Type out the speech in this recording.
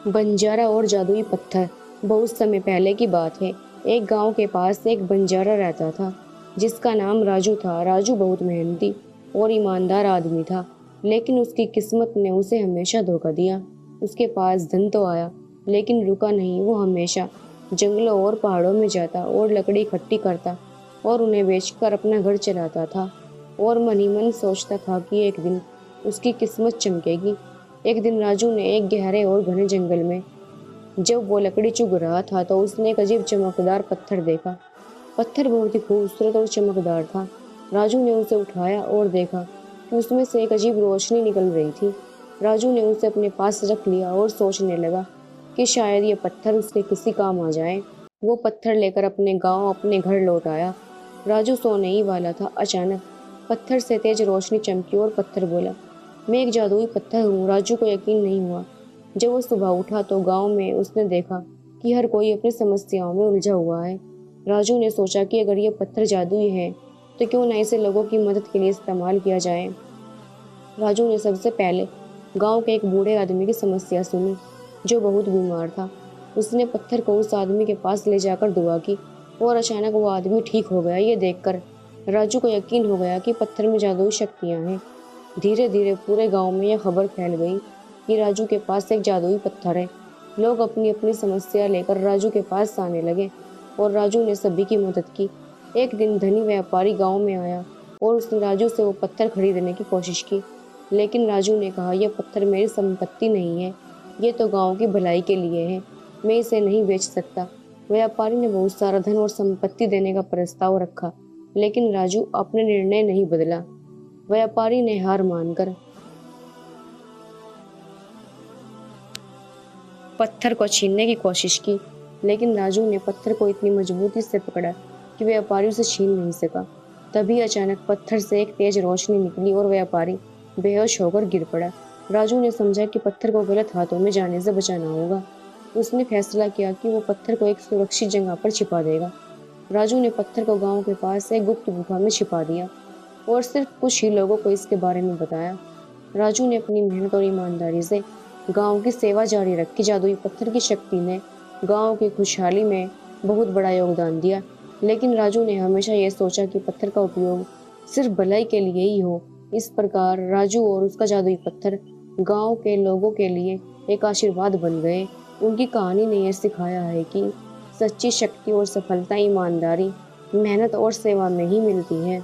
बंजारा और जादुई पत्थर। बहुत समय पहले की बात है। एक गांव के पास एक बंजारा रहता था जिसका नाम राजू था। राजू बहुत मेहनती और ईमानदार आदमी था, लेकिन उसकी किस्मत ने उसे हमेशा धोखा दिया। उसके पास धन तो आया, लेकिन रुका नहीं। वो हमेशा जंगलों और पहाड़ों में जाता और लकड़ी इकट्ठी करता और उन्हें बेचकर अपना घर चलाता था। और मन ही मन सोचता था कि एक दिन उसकी किस्मत चमकेगी। एक दिन राजू ने एक गहरे और घने जंगल में जब वो लकड़ी चुग रहा था तो उसने एक अजीब चमकदार पत्थर देखा। पत्थर बहुत ही खूबसूरत और चमकदार था। राजू ने उसे उठाया और देखा कि उसमें से एक अजीब रोशनी निकल रही थी। राजू ने उसे अपने पास रख लिया और सोचने लगा कि शायद ये पत्थर उसके किसी काम आ जाए। वो पत्थर लेकर अपने गांव अपने घर लौट आया। राजू सोने ही वाला था, अचानक पत्थर से तेज रोशनी चमकी और पत्थर बोला, मैं एक जादुई पत्थर हूँ। राजू को यकीन नहीं हुआ। जब वो सुबह उठा तो गांव में उसने देखा कि हर कोई अपनी समस्याओं में उलझा हुआ है। राजू ने सोचा कि अगर ये पत्थर जादुई है तो क्यों ना इसे लोगों की मदद के लिए इस्तेमाल किया जाए। राजू ने सबसे पहले गांव के एक बूढ़े आदमी की समस्या सुनी जो बहुत बीमार था। उसने पत्थर को उस आदमी के पास ले जाकर दुआ की और अचानक वो आदमी ठीक हो गया। ये देखकर राजू को यकीन हो गया कि पत्थर में जादुई शक्तियां हैं। धीरे धीरे पूरे गांव में यह खबर फैल गई कि राजू के पास एक जादुई पत्थर है। लोग अपनी अपनी समस्या लेकर राजू के पास आने लगे और राजू ने सभी की मदद की। एक दिन धनी व्यापारी गांव में आया और उसने राजू से वो पत्थर खरीदने की कोशिश की, लेकिन राजू ने कहा, यह पत्थर मेरी संपत्ति नहीं है, ये तो गांव की भलाई के लिए है, मैं इसे नहीं बेच सकता। व्यापारी ने बहुत सारा धन और संपत्ति देने का प्रस्ताव रखा, लेकिन राजू अपने निर्णय नहीं बदला। व्यापारी ने हार मानकर पत्थर को छीनने की कोशिश की, लेकिन राजू ने पत्थर को इतनी मजबूती से पकड़ा कि व्यापारी उसे छीन नहीं सका। तभी अचानक पत्थर से एक तेज रोशनी निकली और व्यापारी बेहोश होकर गिर पड़ा। राजू ने समझा कि पत्थर को गलत हाथों में जाने से बचाना होगा। उसने फैसला किया कि वो पत्थर को एक सुरक्षित जगह पर छिपा देगा। राजू ने पत्थर को गांव के पास एक गुप्त गुफा में छिपा दिया और सिर्फ कुछ ही लोगों को इसके बारे में बताया। राजू ने अपनी मेहनत और ईमानदारी से गांव की सेवा जारी रखी। जादुई पत्थर की शक्ति ने गांव की खुशहाली में बहुत बड़ा योगदान दिया, लेकिन राजू ने हमेशा यह सोचा कि पत्थर का उपयोग सिर्फ भलाई के लिए ही हो। इस प्रकार राजू और उसका जादुई पत्थर गांव के लोगों के लिए एक आशीर्वाद बन गए। उनकी कहानी ने यह सिखाया है कि सच्ची शक्ति और सफलता ईमानदारी, मेहनत और सेवा में ही मिलती है।